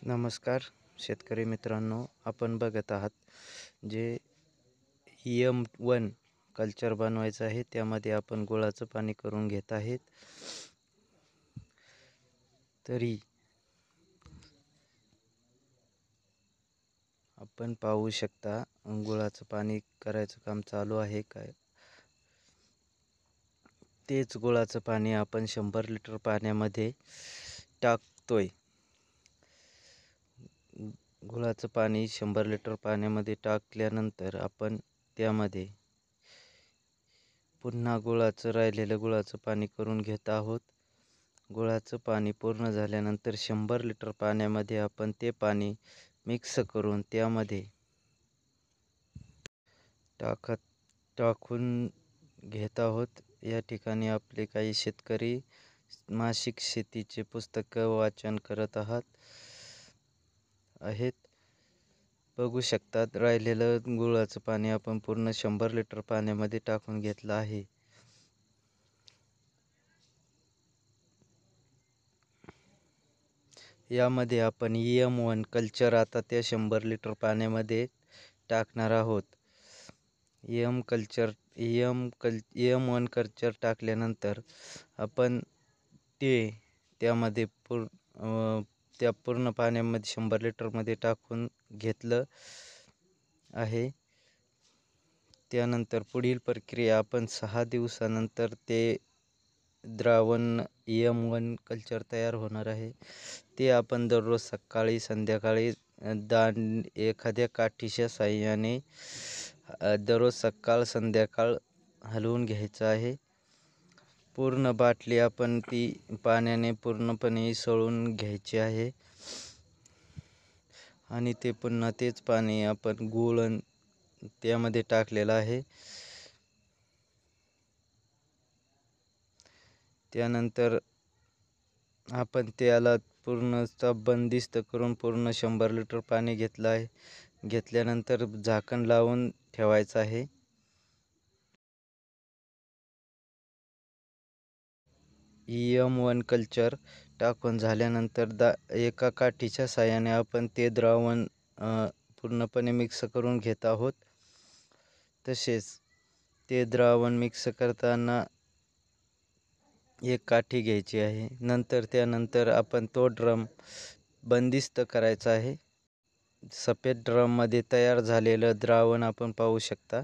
नमस्कार शेतकरी मित्रांनो, आपण बघत आहात जे EM1 कल्चर बनवायचं आहे. त्यामध्ये आपण गुळाचं पाणी करून घेत आहेत. तरी आपण पाहू शकता गुळाचं पाणी करायचं काम चालू आहे काय. तेच गुळाचं पाणी आपण 100 लिटर पाण्यामध्ये टाकतोय. गुळाचं पाणी 100 लिटर पाण्यामध्ये टाकल्यानंतर आपण त्यामध्ये पुन्हा राहिलेलं गुळाचं पाणी करून घेत आहोत. गुळाचं पाणी पूर्ण झाल्यानंतर 100 लिटर पाण्यामध्ये आपण ते पाणी मिक्स करून त्यामध्ये टाकून घेत आहोत. या ठिकाणी आपले काही शेतकरी मासिक शेतीचे पुस्तकं वाचन करत आहेत. बघू शकतात राहिलेलं गुळाचं पाणी आपण पूर्ण 100 लिटर पाण्यामध्ये टाकून घेतलं आहे. यामध्ये आपण EM1 कल्चर आता त्या 100 लिटर पाण्यामध्ये टाकणार आहोत. EM1 कल्चर टाकल्यानंतर आपण त्यामध्ये त्या पूर्ण पाण्यामध्ये 100 लिटरमध्ये टाकून घेतलं आहे. त्यानंतर पुढील प्रक्रिया आपण 6 दिवसानंतर ते द्रावण EM1 कल्चर तयार होणार आहे. ते आपण दररोज सकाळी संध्याकाळी एखाद्या काठीच्या साहाय्याने दररोज सकाळ संध्याकाळ हलवून घ्यायचं आहे. पूर्ण बाटली आपण ती पाण्याने पूर्णपणे सळून घ्यायची आहे आणि ते पुन्हा तेच पाणी आपण गूळ त्यामध्ये टाकलेलं आहे. त्यानंतर आपण त्याला पूर्णतः बंदिस्त करून पूर्ण 100 लिटर पाणी घेतलं आहे. घेतल्यानंतर झाकण लावून ठेवायचं आहे. EM1 कल्चर टाकून झाल्यानंतर एका काठीच्या साहाय्याने आपण ते द्रावण पूर्णपणे मिक्स करून घेत आहोत. तसेच ते द्रावण मिक्स करताना एक काठी घ्यायची आहे. त्यानंतर आपण तो ड्रम बंदिस्त करायचा आहे. सफेद ड्रममध्ये तयार झालेलं द्रावण आपण पाहू शकता.